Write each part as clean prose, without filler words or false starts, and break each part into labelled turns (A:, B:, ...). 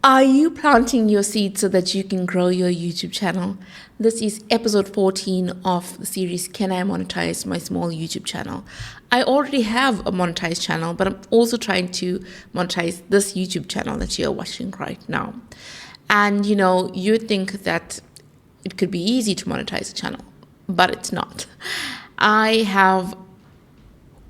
A: Are you planting your seeds so that you can grow your YouTube channel? This is episode 14 of the series Can I Monetize My Small YouTube Channel? I already have a monetized channel, but I'm also trying to monetize this YouTube channel that you're watching right now. And you think that it could be easy to monetize a channel, but it's not. I have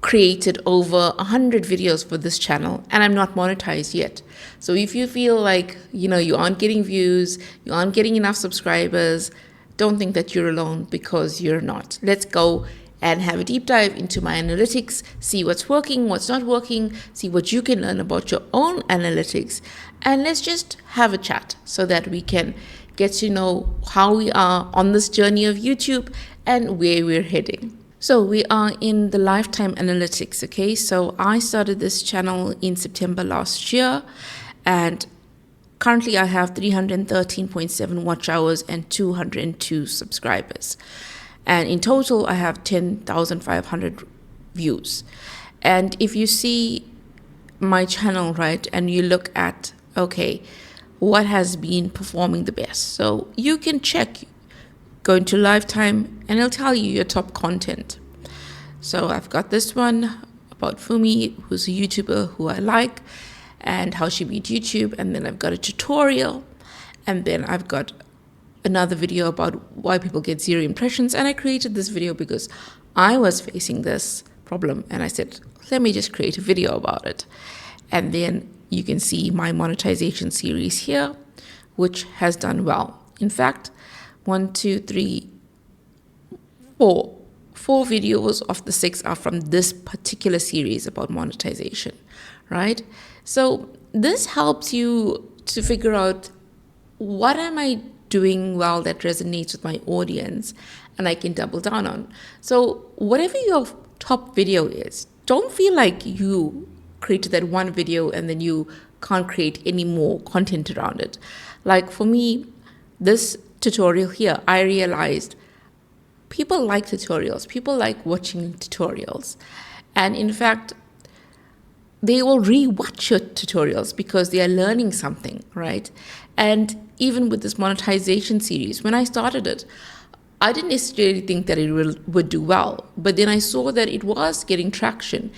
A: created over 100 videos for this channel and I'm not monetized yet. So if you feel like you aren't getting views, you aren't getting enough subscribers, don't think that you're alone, because you're not. Let's go and have a deep dive into my analytics, see what's working, what's not working, see what you can learn about your own analytics, and let's just have a chat so that we can get to know how we are on this journey of YouTube and where we're heading. So we are in the lifetime analytics, okay? So I started this channel in September last year, and currently I have 313.7 watch hours and 202 subscribers. And in total, I have 10,500 views. And if you see my channel, right, and you look at, okay, what has been performing the best? So you can check. Go into lifetime and it'll tell you your top content. So I've got this one about Fumi, who's a YouTuber who I like, and how she beat YouTube. And then I've got a tutorial, and then I've got another video about why people get 0 impressions. And I created this video because I was facing this problem, and I said, let me just create a video about it. And then you can see my monetization series here, which has done well. In fact, 1, 2, 3, 4. 4 videos of the 6 are from this particular series about monetization, right? So this helps you to figure out, what am I doing well that resonates with my audience and I can double down on. So whatever your top video is, don't feel like you created that one video and then you can't create any more content around it. Like for me, this tutorial here, I realized people like tutorials. People like watching tutorials. And in fact, they will re-watch your tutorials because they are learning something, right? And even with this monetization series, when I started it, I didn't necessarily think that it would do well. But then I saw that it was getting traction.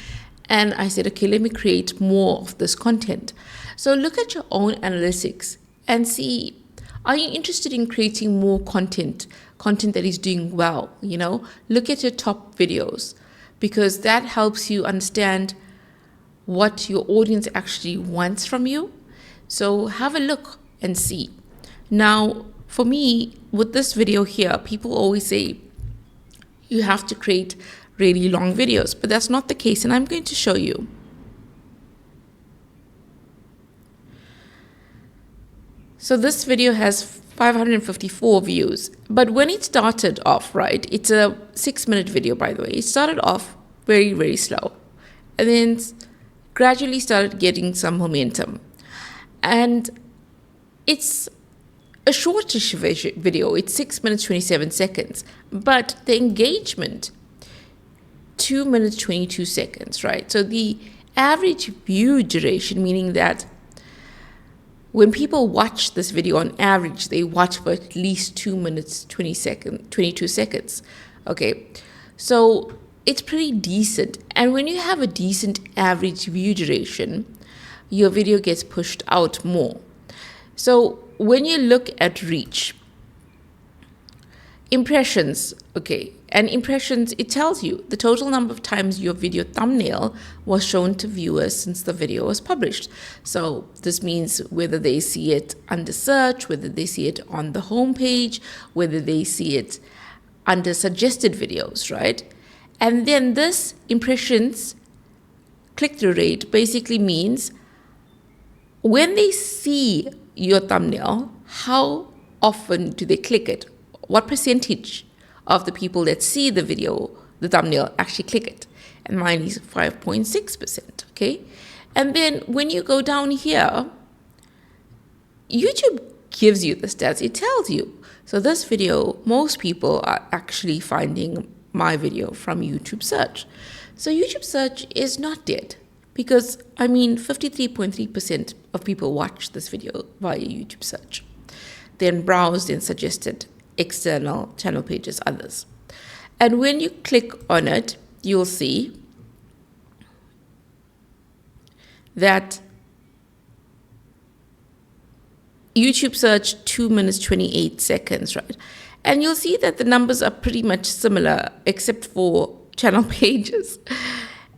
A: And I said, okay, let me create more of this content. So look at your own analytics and see, are you interested in creating more content that is doing well? Look at your top videos, because that helps you understand what your audience actually wants from you. So have a look and see. Now, for me, with this video here, people always say you have to create really long videos, but that's not the case, and I'm going to show you. So this video has 554 views, but when it started off, right, it's a 6-minute video, by the way. It started off very, very slow, and then gradually started getting some momentum. And it's a shortish video. It's 6 minutes, 27 seconds, but the engagement, 2 minutes, 22 seconds, right? So the average view duration, meaning that when people watch this video, on average, they watch for at least 2 minutes, 22 seconds. Okay, so it's pretty decent. And when you have a decent average view duration, your video gets pushed out more. So when you look at reach, impressions, okay, and impressions, it tells you the total number of times your video thumbnail was shown to viewers since the video was published. So this means whether they see it under search, whether they see it on the homepage, whether they see it under suggested videos, right? And then this impressions click-through rate basically means when they see your thumbnail, how often do they click it? What percentage of the people that see the video, the thumbnail, actually click it? And mine is 5.6%, okay? And then when you go down here, YouTube gives you the stats. It tells you. So this video, most people are actually finding my video from YouTube search. So YouTube search is not dead. Because, I mean, 53.3% of people watch this video via YouTube search, then browsed and suggested external channel pages, others. And when you click on it, you'll see that YouTube search 2 minutes 28 seconds, right? And you'll see that the numbers are pretty much similar except for channel pages.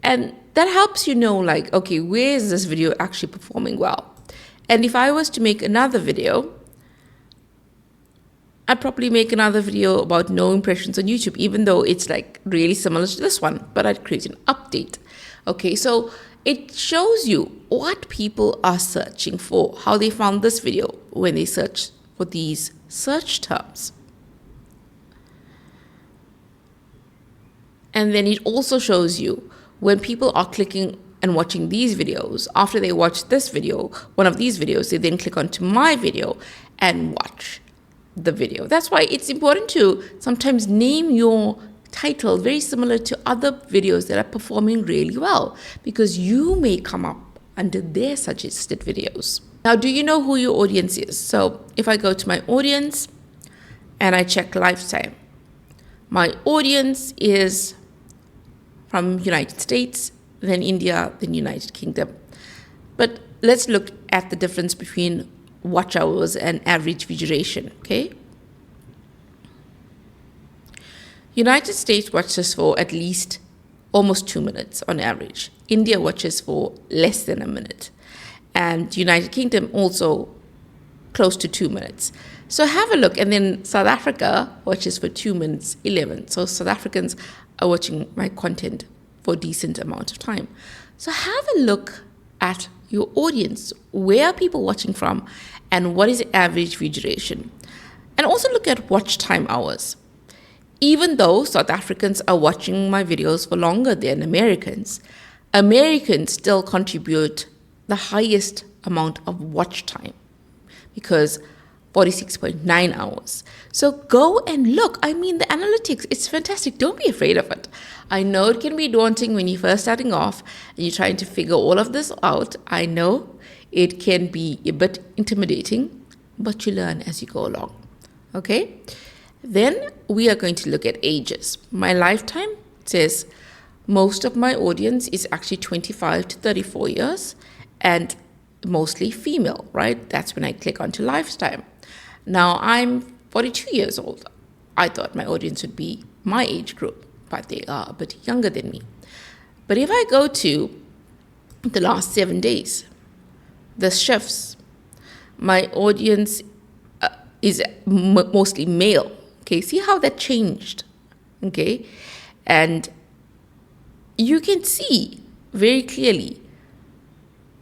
A: And that helps you know, like, okay, where is this video actually performing well? And if I was to make another video, I'd probably make another video about no impressions on YouTube, even though it's like really similar to this one, but I'd create an update. Okay, so it shows you what people are searching for, how they found this video when they search for these search terms. And then it also shows you when people are clicking and watching these videos, after they watch this video, one of these videos, they then click onto my video and watch the video. That's why it's important to sometimes name your title very similar to other videos that are performing really well, because you may come up under their suggested videos. Now, do you know who your audience is? So if I go to my audience and I check lifetime, my audience is from United States, then India, then United Kingdom. But let's look at the difference between watch hours and average view duration, okay? United States watches for at least almost 2 minutes on average. India watches for less than a minute. And United Kingdom also close to 2 minutes. So have a look. And then South Africa watches for 2 minutes 11. So South Africans are watching my content for a decent amount of time. So have a look at your audience. Where are people watching from? And what is the average view duration? And also look at watch time hours. Even though South Africans are watching my videos for longer than Americans, Americans still contribute the highest amount of watch time, because 46.9 hours. So go and look. I mean, the analytics, it's fantastic. Don't be afraid of it. I know it can be daunting when you're first starting off and you're trying to figure all of this out. I know it can be a bit intimidating, but you learn as you go along. Okay? Then we are going to look at ages. My lifetime says most of my audience is actually 25 to 34 years and mostly female, right? That's when I click onto lifetime. Now I'm 42 years old. I thought my audience would be my age group, but they are a bit younger than me. But if I go to the last 7 days, the shifts, my audience is mostly male. Okay, see how that changed? Okay, and you can see very clearly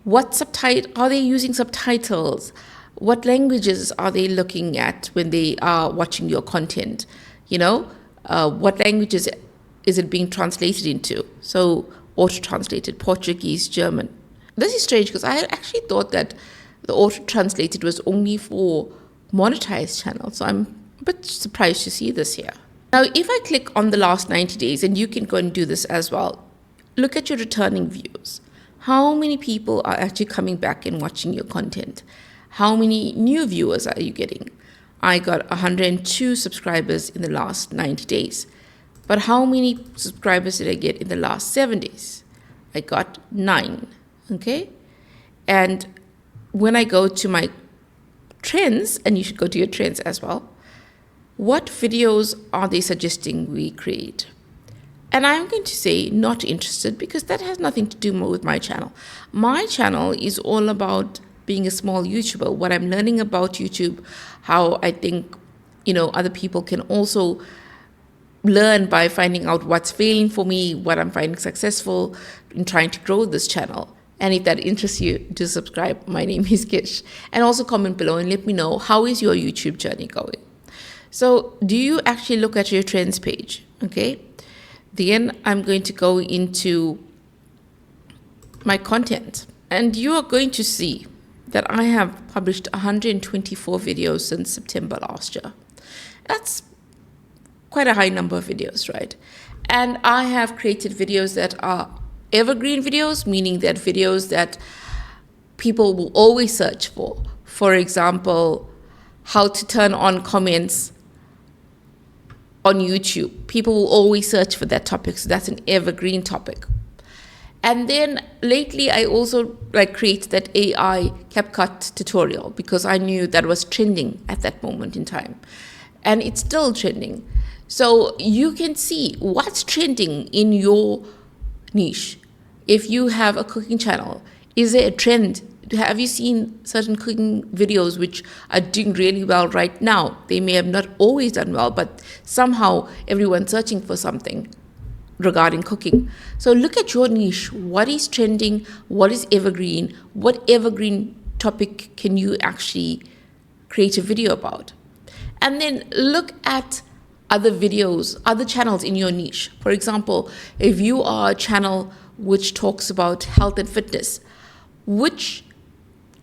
A: what are they using subtitles? What languages are they looking at when they are watching your content? You know, what languages is it being translated into? So auto-translated, Portuguese, German. This is strange because I actually thought that the auto-translated was only for monetized channels. So I'm a bit surprised to see this here. Now, if I click on the last 90 days, and you can go and do this as well, look at your returning views. How many people are actually coming back and watching your content? How many new viewers are you getting? I got 102 subscribers in the last 90 days. But how many subscribers did I get in the last 7 days? I got 9, okay? And when I go to my trends, and you should go to your trends as well, what videos are they suggesting we create? And I'm going to say not interested, because that has nothing to do with my channel. My channel is all about being a small YouTuber, what I'm learning about YouTube, how I think, other people can also learn by finding out what's failing for me, what I'm finding successful in trying to grow this channel. And if that interests you, do subscribe. My name is Kish. And also comment below and let me know, how is your YouTube journey going? So do you actually look at your trends page? Okay. Then I'm going to go into my content, and you are going to see that I have published 124 videos since September last year. That's quite a high number of videos, right? And I have created videos that are evergreen videos, meaning that videos that people will always search for. For example, how to turn on comments on YouTube. People will always search for that topic, so that's an evergreen topic. And then lately I also created that AI CapCut tutorial because I knew that was trending at that moment in time. And it's still trending. So you can see what's trending in your niche. If you have a cooking channel, is there a trend? Have you seen certain cooking videos which are doing really well right now? They may have not always done well, but somehow everyone's searching for something regarding cooking. So look at your niche. What is trending? What is evergreen? What evergreen topic can you actually create a video about? And then look at other videos, other channels in your niche. For example, if you are a channel which talks about health and fitness, which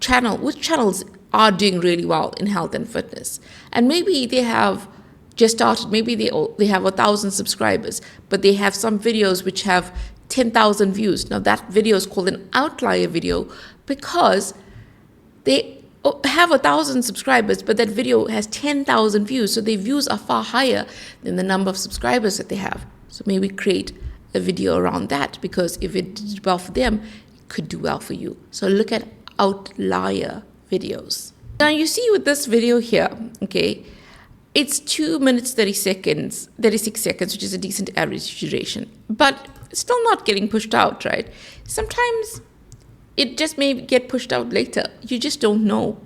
A: channels are doing really well in health and fitness? And maybe they have just started, maybe they have 1,000 subscribers, but they have some videos which have 10,000 views. Now that video is called an outlier video because they have 1,000 subscribers, but that video has 10,000 views. So their views are far higher than the number of subscribers that they have. So maybe create a video around that, because if it did well for them, it could do well for you. So look at outlier videos. Now you see with this video here, okay, it's 2 minutes 36 seconds, which is a decent average duration, but it's still not getting pushed out, right? Sometimes it just may get pushed out later. You just don't know.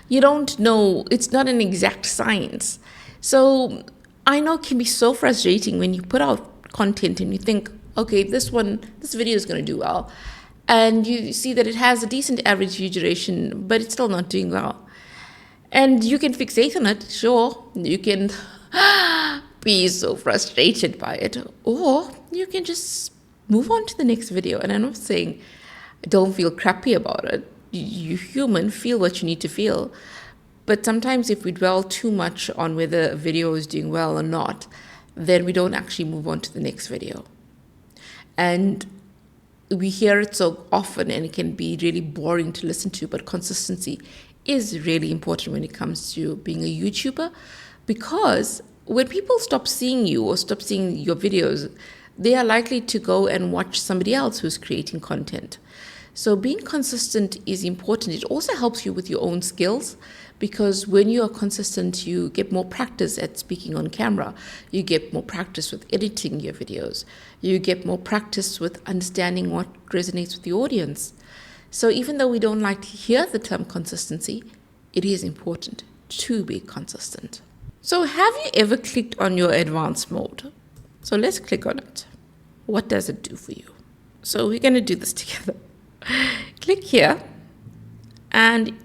A: You don't know. It's not an exact science. So I know it can be so frustrating when you put out content and you think, okay, this video is going to do well. And you see that it has a decent average view duration, but it's still not doing well. And you can fixate on it, sure. You can be so frustrated by it. Or you can just move on to the next video. And I'm not saying don't feel crappy about it. You human, feel what you need to feel. But sometimes if we dwell too much on whether a video is doing well or not, then we don't actually move on to the next video. And we hear it so often and it can be really boring to listen to, but consistency is really important when it comes to being a YouTuber, because when people stop seeing you or stop seeing your videos, they are likely to go and watch somebody else who's creating content. So being consistent is important. It also helps you with your own skills, because when you are consistent, you get more practice at speaking on camera. You get more practice with editing your videos. You get more practice with understanding what resonates with the audience. So even though we don't like to hear the term consistency, it is important to be consistent. So have you ever clicked on your advanced mode? So let's click on it. What does it do for you? So we're going to do this together. Click here and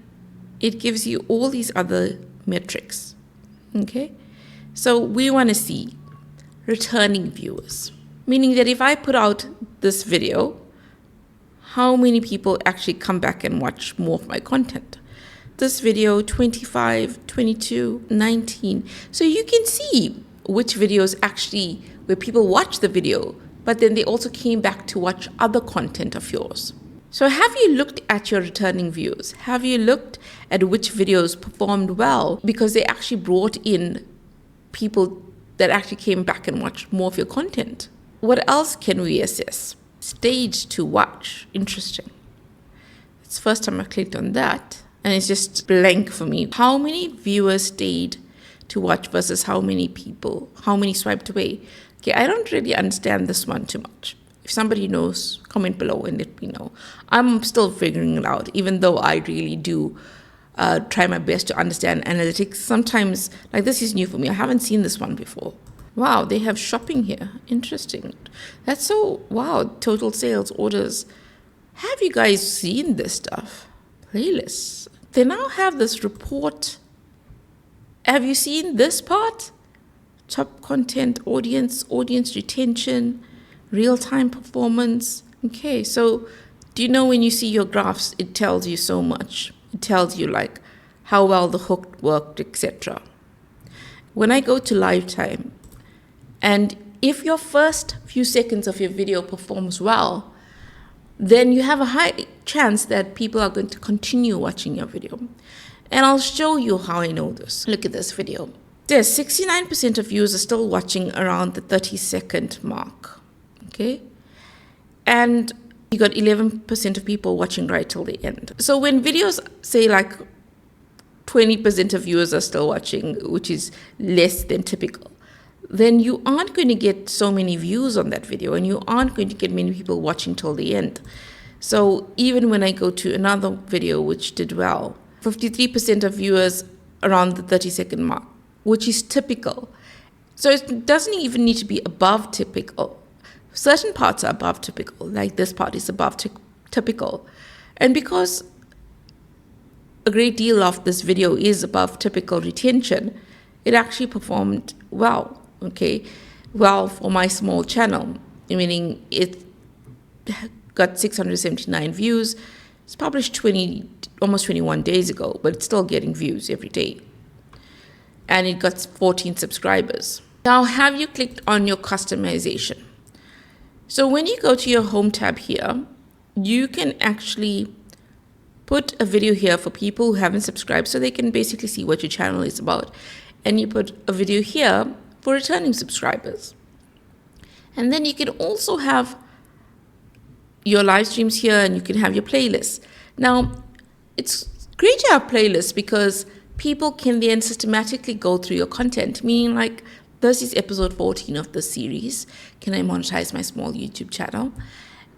A: it gives you all these other metrics. Okay, so we want to see returning viewers, meaning that if I put out this video, how many people actually come back and watch more of my content? This video, 25, 22, 19. So you can see which videos actually, where people watch the video, but then they also came back to watch other content of yours. So have you looked at your returning views? Have you looked at which videos performed well because they actually brought in people that actually came back and watched more of your content? What else can we assess? Stayed to watch. Interesting. It's the first time I clicked on that and it's just blank for me. How many viewers stayed to watch versus how many swiped away? Okay, I don't really understand this one too much. If somebody knows, comment below and let me know. I'm still figuring it out, even though I really do try my best to understand analytics. Sometimes, like, this is new for me. I haven't seen this one before. Wow, they have shopping here. Interesting. That's so, wow, total sales, orders. Have you guys seen this stuff? Playlists. They now have this report. Have you seen this part? Top content, audience retention, real-time performance. Okay, so do you know when you see your graphs, it tells you so much. It tells you like how well the hook worked, etc. When I go to lifetime, and if your first few seconds of your video performs well, then you have a high chance that people are going to continue watching your video. And I'll show you how I know this. Look at this video. There's 69% of viewers are still watching around the 30-second mark. Okay? And you got 11% of people watching right till the end. So when videos say like 20% of viewers are still watching, which is less than typical, then you aren't going to get so many views on that video, and you aren't going to get many people watching till the end. So even when I go to another video which did well, 53% of viewers around the 30-second mark, which is typical. So it doesn't even need to be above typical. Certain parts are above typical, like this part is above typical. And because a great deal of this video is above typical retention, it actually performed well, okay? Well for my small channel, meaning it got 679 views. It's published almost 21 days ago, but it's still getting views every day. And it got 14 subscribers. Now, have you clicked on your customization? So when you go to your home tab here, you can actually put a video here for people who haven't subscribed so they can basically see what your channel is about. And you put a video here for returning subscribers. And then you can also have your live streams here, and you can have your playlists. Now, it's great to have playlists because people can then systematically go through your content, meaning like this is episode 14 of the series, Can I Monetize My Small YouTube Channel?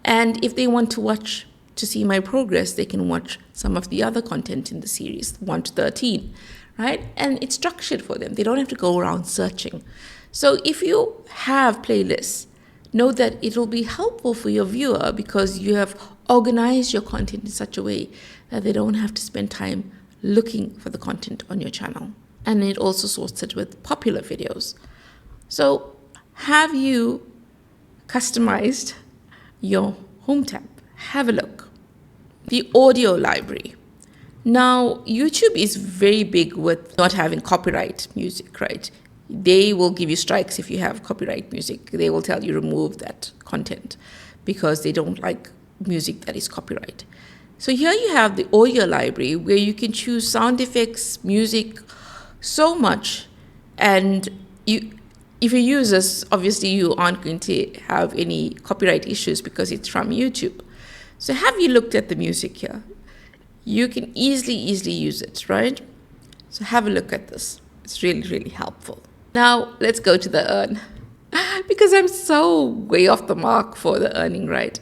A: And if they want to see my progress, they can watch some of the other content in the series, 1 to 13, right? And it's structured for them. They don't have to go around searching. So if you have playlists, know that it will be helpful for your viewer because you have organized your content in such a way that they don't have to spend time looking for the content on your channel. And it also sorts it with popular videos. So have you customized your home tab? Have a look. The audio library. Now, YouTube is very big with not having copyright music, right? They will give you strikes if you have copyright music. They will tell you remove that content because they don't like music that is copyright. So here you have the audio library where you can choose sound effects, music, so much. And if you use this, obviously you aren't going to have any copyright issues because it's from YouTube. So have you looked at the music here? You can easily use it, right? So have a look at this. It's really, really helpful. Now let's go to the earn because I'm so way off the mark for the earning, right?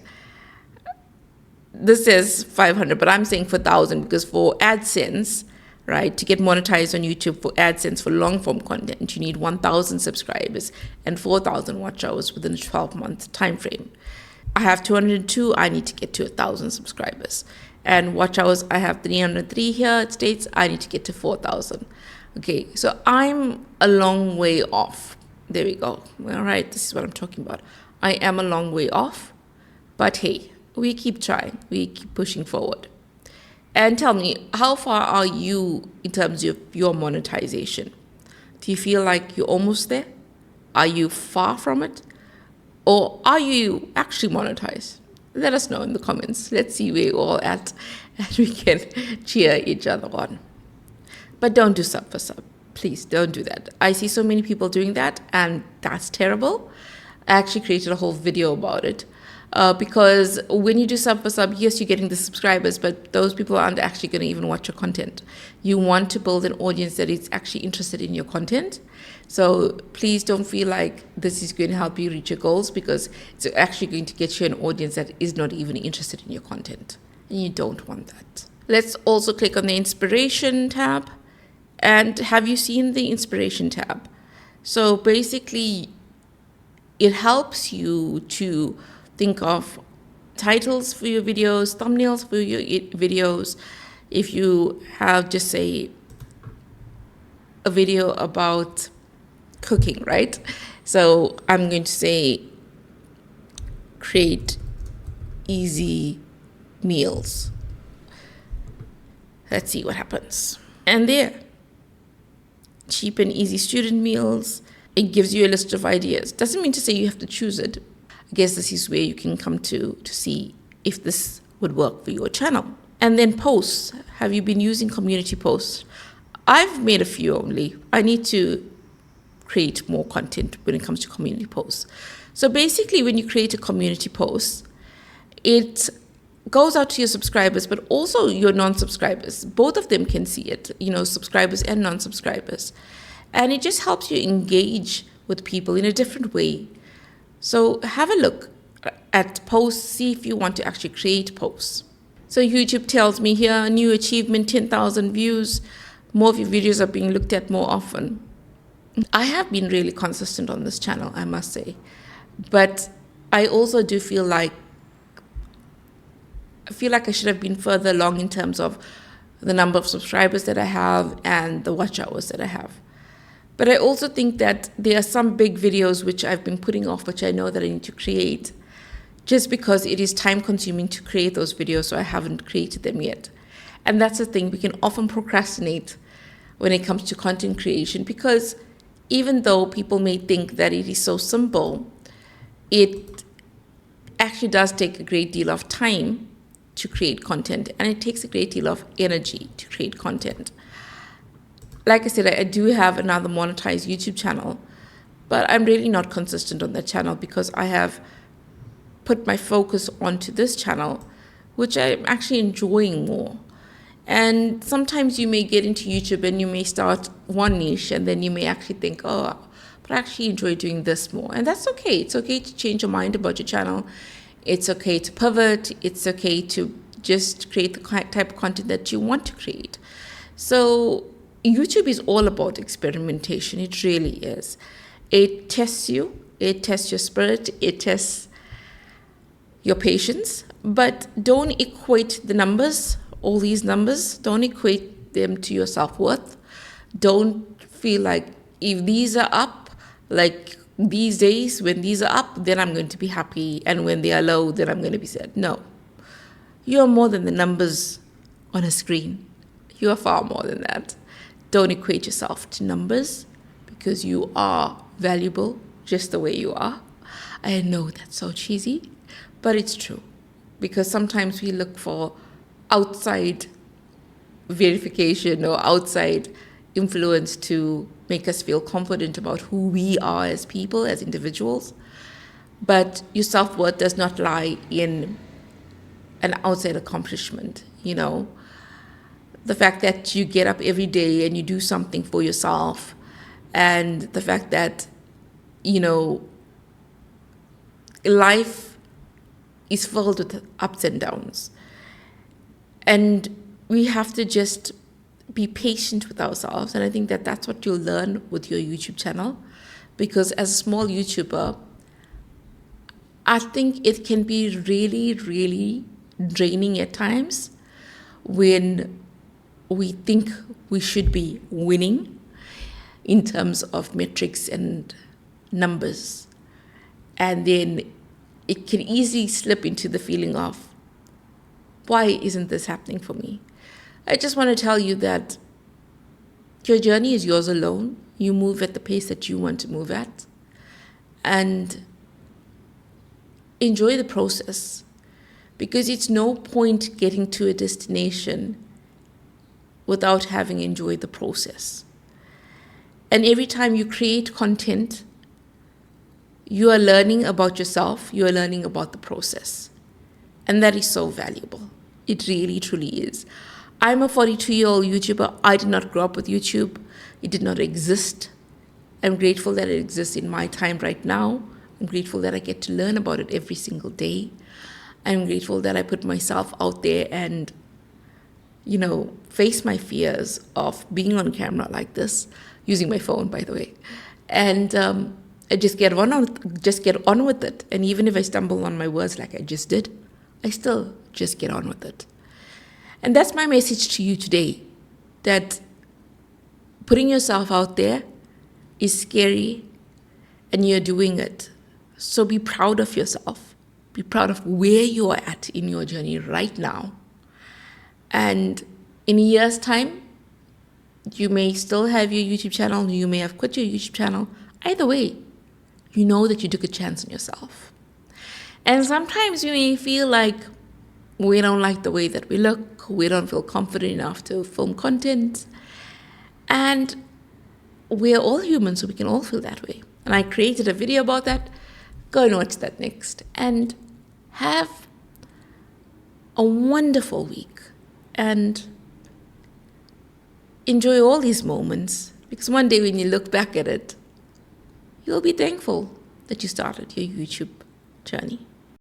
A: This says 500, but I'm saying for 1,000 because for AdSense, right, to get monetized on YouTube for AdSense for long form content, you need 1,000 subscribers and 4,000 watch hours within a 12-month time frame. I have 202, I need to get to 1,000 subscribers. And watch hours, I have 303 here. It states I need to get to 4,000. Okay, so I'm a long way off. There we go. All right, this is what I'm talking about. I am a long way off, but hey, we keep trying. We keep pushing forward. And tell me, how far are you in terms of your monetization? Do you feel like you're almost there? Are you far from it? Or are you actually monetized? Let us know in the comments. Let's see where you're all at and we can cheer each other on. But don't do sub for sub. Please don't do that. I see so many people doing that and that's terrible. I actually created a whole video about it because when you do sub for sub, yes, you're getting the subscribers, but those people aren't actually going to even watch your content. You want to build an audience that is actually interested in your content. So please don't feel like this is going to help you reach your goals because it's actually going to get you an audience that is not even interested in your content. And you don't want that. Let's also click on the inspiration tab. And have you seen the inspiration tab? So basically, it helps you to think of titles for your videos, thumbnails for your videos. If you have just say a video about cooking, right? So I'm going to say create easy meals. Let's see what happens. And there, cheap and easy student meals. It gives you a list of ideas. Doesn't mean to say you have to choose it. I guess this is where you can come to see if this would work for your channel. And then posts. Have you been using community posts? I've made a few only. I need to create more content when it comes to community posts. So basically, when you create a community post, it goes out to your subscribers, but also your non-subscribers. Both of them can see it, subscribers and non-subscribers. And it just helps you engage with people in a different way. So have a look at posts, see if you want to actually create posts. So YouTube tells me here, new achievement, 10,000 views. More of your videos are being looked at more often. I have been really consistent on this channel, I must say. But I also do feel like I should have been further along in terms of the number of subscribers that I have and the watch hours that I have. But I also think that there are some big videos which I've been putting off, which I know that I need to create, just because it is time consuming to create those videos, so I haven't created them yet. And that's the thing, we can often procrastinate when it comes to content creation, because even though people may think that it is so simple, it actually does take a great deal of time to create content, and it takes a great deal of energy to create content. Like I said, I do have another monetized YouTube channel, but I'm really not consistent on that channel because I have put my focus onto this channel, which I'm actually enjoying more. And sometimes you may get into YouTube and you may start one niche and then you may actually think, oh, but I actually enjoy doing this more. And that's okay. It's okay to change your mind about your channel. It's okay to pivot. It's okay to just create the type of content that you want to create. So YouTube is all about experimentation. It really is. It tests you. It tests your spirit. It tests your patience. But don't equate the numbers, all these numbers, don't equate them to your self-worth. Don't feel like if these are up, like these days, when these are up, then I'm going to be happy. And when they are low, then I'm going to be sad. No. You are more than the numbers on a screen. You are far more than that. Don't equate yourself to numbers, because you are valuable just the way you are. I know that's so cheesy, but it's true. Because sometimes we look for outside verification or outside influence to make us feel confident about who we are as people, as individuals. But your self-worth does not lie in an outside accomplishment, The fact that you get up every day and you do something for yourself, and the fact that, life is filled with ups and downs. And we have to just be patient with ourselves. And I think that that's what you'll learn with your YouTube channel. Because as a small YouTuber, I think it can be really, really draining at times when we think we should be winning in terms of metrics and numbers. And then it can easily slip into the feeling of, why isn't this happening for me? I just want to tell you that your journey is yours alone. You move at the pace that you want to move at. And enjoy the process. Because it's no point getting to a destination without having enjoyed the process. And every time you create content, you are learning about yourself, you are learning about the process. And that is so valuable. It really, truly is. I'm a 42-year-old YouTuber. I did not grow up with YouTube. It did not exist. I'm grateful that it exists in my time right now. I'm grateful that I get to learn about it every single day. I'm grateful that I put myself out there and, face my fears of being on camera like this, using my phone, by the way. And I just get on with it. And even if I stumble on my words like I just did, I still just get on with it. And that's my message to you today, that putting yourself out there is scary and you're doing it. So be proud of yourself. Be proud of where you are at in your journey right now. And in a year's time, you may still have your YouTube channel, you may have quit your YouTube channel. Either way, you know that you took a chance on yourself. And sometimes you may feel like We don't like the way that we look. We don't feel confident enough to film content. And we're all human, so we can all feel that way. And I created a video about that. Go and watch that next. And have a wonderful week. And enjoy all these moments. Because one day when you look back at it, you'll be thankful that you started your YouTube journey.